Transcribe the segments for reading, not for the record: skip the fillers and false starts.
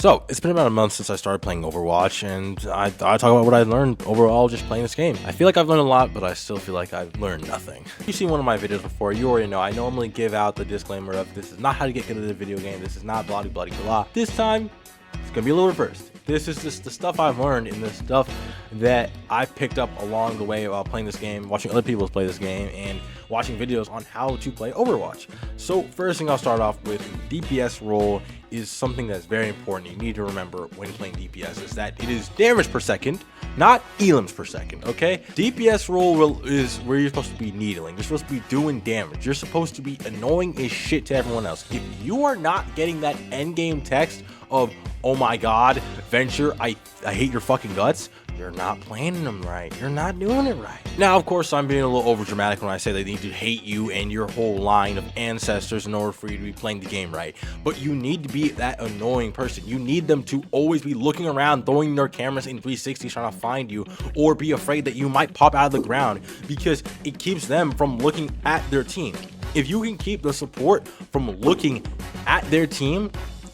So, it's been about a month since I started playing Overwatch, and I thought I'd talk about what I learned overall just playing this game. I feel like I've learned a lot, but I still feel like I've learned nothing. If you've seen one of my videos before, you already know I normally give out the disclaimer of this is not how to get good at the video game, this is not bloody blah. This time, it's gonna be a little reversed. This is just the stuff I've learned and the stuff that I picked up along the way while playing this game, watching other people play this game, and watching videos on how to play Overwatch. So first thing I'll start off with, DPS role is something that's very important. You need to remember when playing DPS is that it is damage per second, not elims per second, okay? DPS role is where you're supposed to be needling. You're supposed to be doing damage. You're supposed to be annoying as shit to everyone else. If you are not getting that end game text of, oh my god, Venture, I hate your fucking guts, you're not playing them right. You're not doing it right. Now, of course, I'm being a little over dramatic when I say they need to hate you and your whole line of ancestors in order for you to be playing the game right. But you need to be that annoying person. You need them to always be looking around, throwing their cameras in 360 trying to find you, or be afraid that you might pop out of the ground because it keeps them from looking at their team. If you can keep the support from looking at their team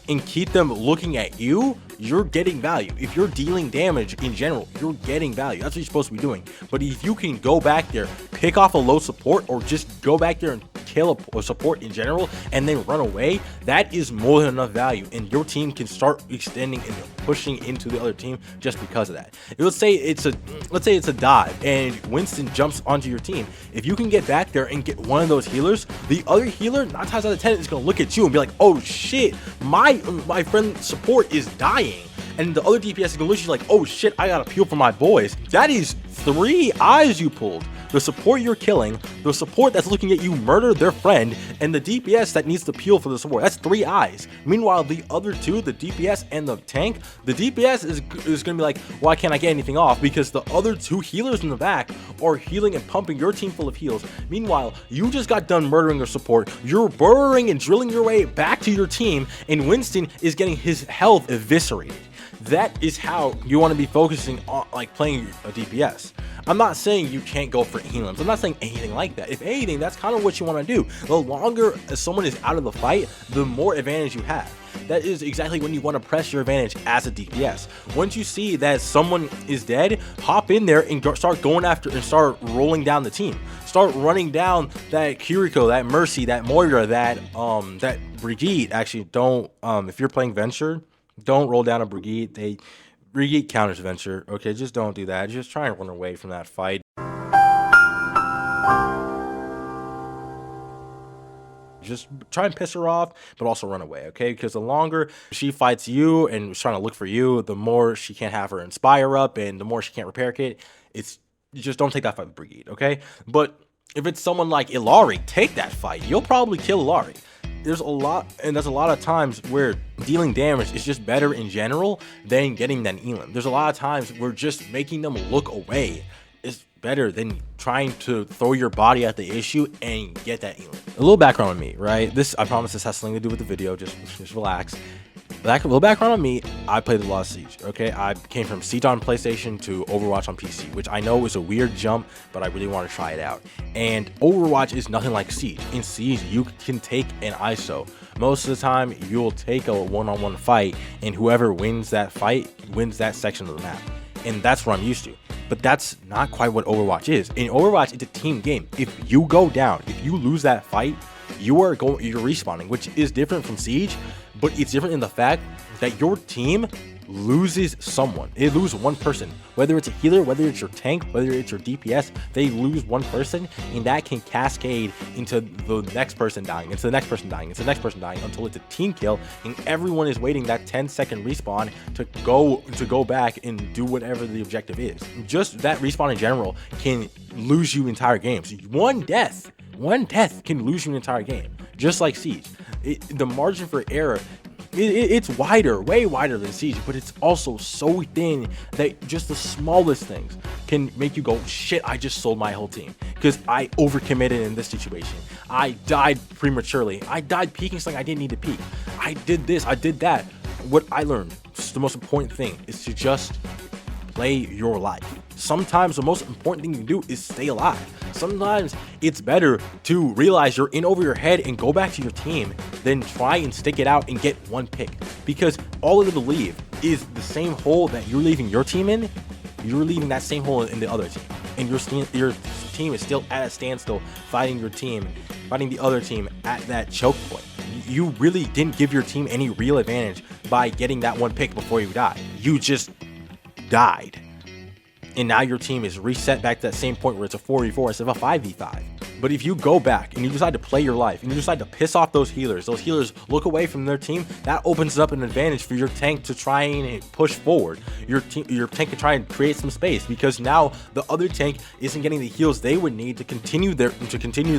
and keep them looking at you, you're getting value. If you're dealing damage in general, you're getting value. That's what you're supposed to be doing. But if you can go back there, pick off a low support, or just go back there and kill a support in general and then run away, that is more than enough value, and your team can start extending and pushing into the other team just because of that. Let's say it's a dive and Winston jumps onto your team. If you can get back there and get one of those healers, the other healer 9 times out of 10 is going to look at you and be like, oh shit, my friend support is dying. And the other DPS is going to look at you like, oh shit, I got to peel for my boys. That is 3 eyes you pulled. The support you're killing, the support that's looking at you murder their friend, and the DPS that needs to peel for the support. That's 3 eyes. Meanwhile, the other 2, the DPS and the tank, the DPS is going to be like, why can't I get anything off? Because the other 2 healers in the back are healing and pumping your team full of heals. Meanwhile, you just got done murdering your support. You're burrowing and drilling your way back to your team, and Winston is getting his health eviscerated. That is how you want to be focusing on, like, playing a DPS. I'm not saying you can't go for elims. I'm not saying anything like that. If anything, that's kind of what you want to do. The longer someone is out of the fight, the more advantage you have. That is exactly when you want to press your advantage as a DPS. Once you see that someone is dead, hop in there and start going after and start rolling down the team. Start running down that Kiriko, that Mercy, that Moira, that Brigitte. Actually, don't if you're playing Venture, don't roll down a Brigitte. Brigitte counters Venture. Okay, just don't do that. Just try and run away from that fight. Just try and piss her off, but also run away, okay? Because the longer she fights you and is trying to look for you, the more she can't have her inspire up, and the more she can't repair kit. You just don't take that fight with Brigitte, okay? But if it's someone like Illari, take that fight. You'll probably kill Illari. There's a lot of times where dealing damage is just better in general than getting that elim. There's a lot of times where just making them look away is better than trying to throw your body at the issue and get that elim. A little background on me, right? I promise this has something to do with the video. Just relax. A little background on me, I played a lot of Siege, okay? I came from Siege on PlayStation to Overwatch on PC, which I know is a weird jump, but I really want to try it out. And Overwatch is nothing like Siege. In Siege, you can take an ISO. Most of the time, you'll take a one-on-one fight, and whoever wins that fight wins that section of the map. And that's what I'm used to. But that's not quite what Overwatch is. In Overwatch, it's a team game. If you go down, if you lose that fight, you're respawning, which is different from Siege, but it's different in the fact that your team loses someone. They lose one person, whether it's a healer, whether it's your tank, whether it's your DPS. They lose one person, and that can cascade into the next person dying, into the next person dying, into the next person dying, until it's a team kill, and everyone is waiting that 10-second respawn to go back and do whatever the objective is. Just that respawn in general can lose you entire games. One death can lose you an entire game, just like Siege. The margin for error, it's wider, way wider than Siege, but it's also so thin that just the smallest things can make you go, shit, I just sold my whole team because I overcommitted in this situation. I died prematurely. I died peeking something I didn't need to peek. I did this, I did that. What I learned, the most important thing, is to just play your life. Sometimes the most important thing you can do is stay alive. Sometimes it's better to realize you're in over your head and go back to your team than try and stick it out and get one pick. Because all of them to leave is the same hole that you're leaving your team in. You're leaving that same hole in the other team, and your team is still at a standstill, fighting the other team at that choke point. You really didn't give your team any real advantage by getting that one pick before you died. You just died, and now your team is reset back to that same point where it's a 4v4 instead of a 5v5. But if you go back and you decide to play your life and you decide to piss off those healers look away from their team, that opens up an advantage for your tank to try and push forward. Your tank can try and create some space, because now the other tank isn't getting the heals they would need to continue their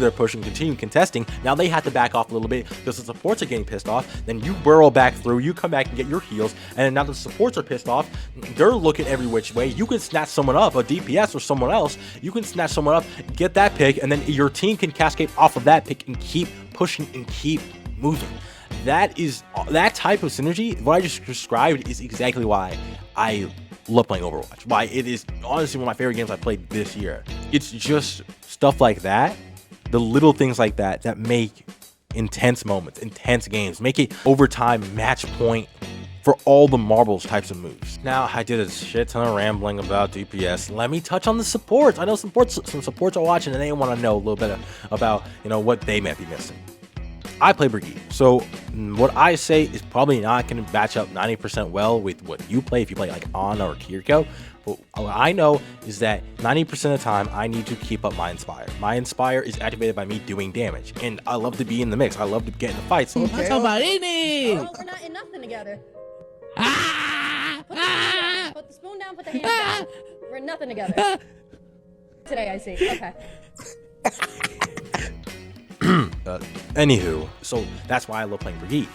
push and continue contesting. Now they have to back off a little bit because the supports are getting pissed off. Then you burrow back through, you come back and get your heals, and now the supports are pissed off. They're looking every which way. You can snatch someone up, a DPS or someone else. You can snatch someone up, get that pick, and then your team can cascade off of that pick and keep pushing and keep moving. That type of synergy, what I just described, is exactly why I love playing Overwatch. Why it is honestly one of my favorite games I played this year. It's just stuff like that, the little things like that that make intense moments, intense games, make it overtime match point for all the marbles types of moves. Now, I did a shit ton of rambling about DPS. Let me touch on the supports. I know some supports are watching and they want to know a little bit about, what they might be missing. I play Brigitte, so what I say is probably not going to match up 90% well with what you play if you play like Ana or Kiriko. But what I know is that 90% of the time I need to keep up my Inspire. My Inspire is activated by me doing damage, and I love to be in the mix. I love to get in the fights. Okay. We're not in nothing together. Put the spoon down, put the hand down. We're nothing together. Today, I see. Okay. Anywho, so that's why I love playing Brigitte.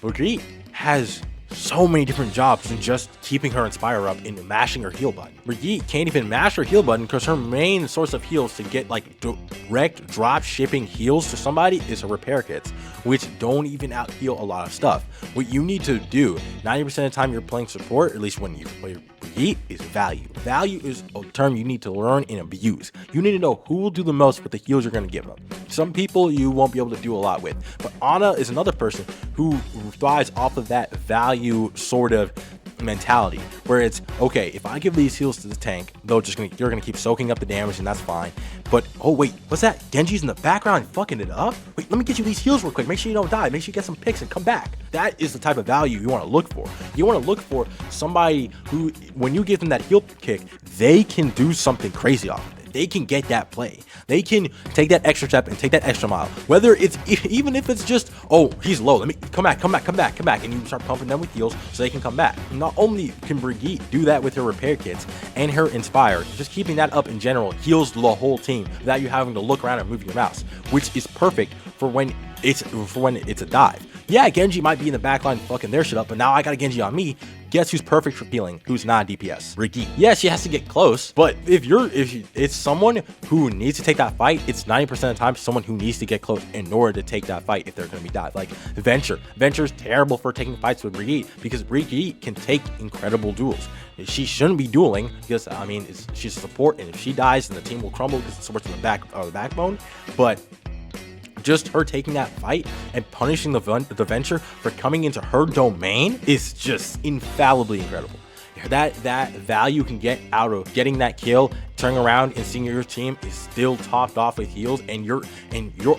Brigitte has so many different jobs than just keeping her Inspire up and mashing her heal button. Brigitte can't even mash her heal button because her main source of heals to get like direct drop shipping heals to somebody is her repair kits, which don't even out heal a lot of stuff. What you need to do 90% of the time you're playing support, at least when you play Brigitte, is value. Value is a term you need to learn and abuse. You need to know who will do the most with the heals you're going to give them. Some people you won't be able to do a lot with, but Ana is another person who thrives off of that value sort of mentality, where it's okay, if I give these heals to the tank, they're gonna keep soaking up the damage, and that's fine. But oh wait, what's that? Genji's in the background fucking it up. Wait, let me get you these heals real quick. Make sure you don't die. Make sure you get some picks and come back. That is the type of value you want to look for. You want to look for somebody who, when you give them that heal kick, they can do something crazy off of it. They can get that play. They can take that extra step and take that extra mile. Whether it's, even if it's just, oh, he's low, let me come back, and you start pumping them with heals so they can come back. Not only can Brigitte do that with her repair kits and her Inspire, just keeping that up in general heals the whole team without you having to look around and move your mouse, which is perfect for when it's a dive. Yeah, Genji might be in the backline fucking their shit up, but now I got a Genji on me. Guess who's perfect for healing? Who's not DPS? Brigitte. Yeah, she has to get close, but if it's someone who needs to take that fight, it's 90% of the time someone who needs to get close in order to take that fight if they're going to be dive. Like Venture. Venture's terrible for taking fights with Brigitte because Brigitte can take incredible duels. She shouldn't be dueling because, I mean, she's a support, and if she dies, then the team will crumble because the support's in the backbone. But just her taking that fight and punishing the Venture for coming into her domain is just infallibly incredible. That value you can get out of getting that kill, turning around and seeing your team is still topped off with heals, and your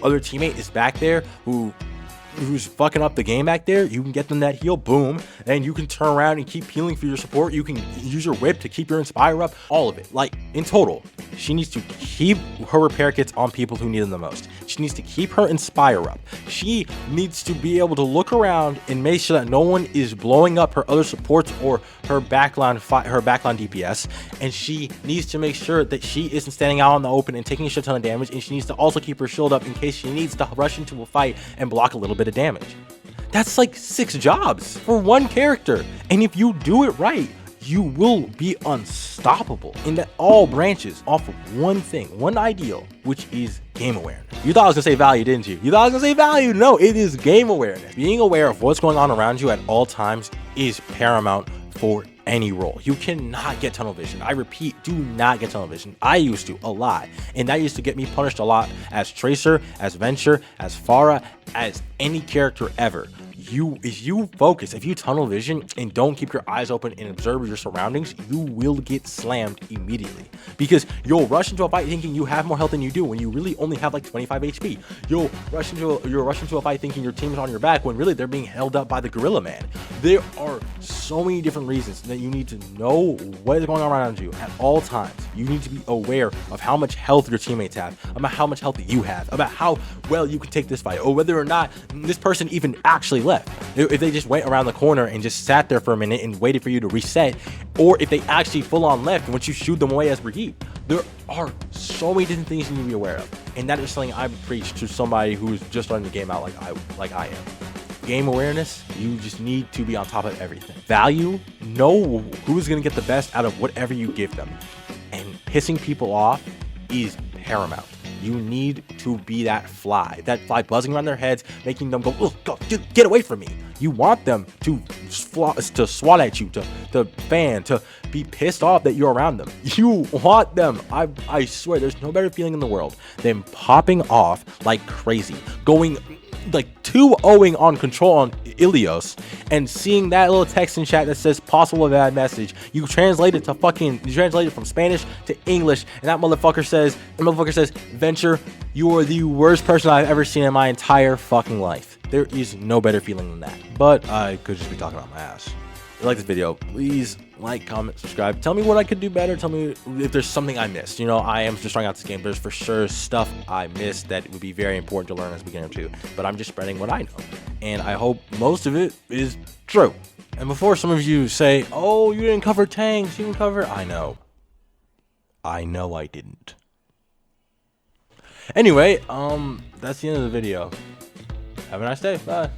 other teammate is back there who's fucking up the game back there. You can get them that heal, boom, and you can turn around and keep healing for your support. You can use your whip to keep your Inspire up, all of it. Like, in total, she needs to keep her repair kits on people who need them the most. She needs to keep her Inspire up. She needs to be able to look around and make sure that no one is blowing up her other supports or her backline DPS, and she needs to make sure that she isn't standing out in the open and taking a shit ton of damage, and she needs to also keep her shield up in case she needs to rush into a fight and block a little bit of damage. That's like 6 jobs for one character, and if you do it right, you will be unstoppable in that all branches off of one thing, one ideal, which is game awareness. You thought I was gonna say value, didn't you? You thought I was gonna say value? No, it is game awareness. Being aware of what's going on around you at all times is paramount for any role. You cannot get tunnel vision. I repeat, do not get tunnel vision. I used to a lot, and that used to get me punished a lot as Tracer, as Venture, as Pharah, as any character ever. you focus, if you tunnel vision and don't keep your eyes open and observe your surroundings, you will get slammed immediately, because you'll rush into a fight thinking you have more health than you do when you really only have like 25 HP. You'll rush into a fight thinking your team is on your back when really they're being held up by the gorilla man. There are so many different reasons that you need to know what is going on around you at all times. You need to be aware of how much health your teammates have, about how much health you have, about how well you can take this fight, or whether or not this person even actually left. If they just went around the corner and just sat there for a minute and waited for you to reset, or if they actually full on left once you shoot them away as Brigitte. There are so many different things you need to be aware of, and that is something I preach to somebody who's just starting the game out like I am. Game awareness, you just need to be on top of everything. Value, know who's going to get the best out of whatever you give them. And pissing people off is paramount. You need to be that fly buzzing around their heads, making them go, oh, God, get away from me. You want them to swat at you, to fan, to be pissed off that you're around them. You want them. I swear, there's no better feeling in the world than popping off like crazy, going like 2-0ing on control on Ilios, and seeing that little text in chat that says possible bad message. You translate it from Spanish to English, and that motherfucker says, Venture, you are the worst person I've ever seen in my entire fucking life. There is no better feeling than that. But I could just be talking about my ass. If you like this video, please like, comment, subscribe. Tell me what I could do better. Tell me if there's something I missed. You know, I am just trying out this game. There's for sure stuff I missed that would be very important to learn as we get into. But I'm just spreading what I know. And I hope most of it is true. And before some of you say, oh, you didn't cover tanks, you didn't cover... I know I didn't. Anyway, that's the end of the video. Have a nice day. Bye.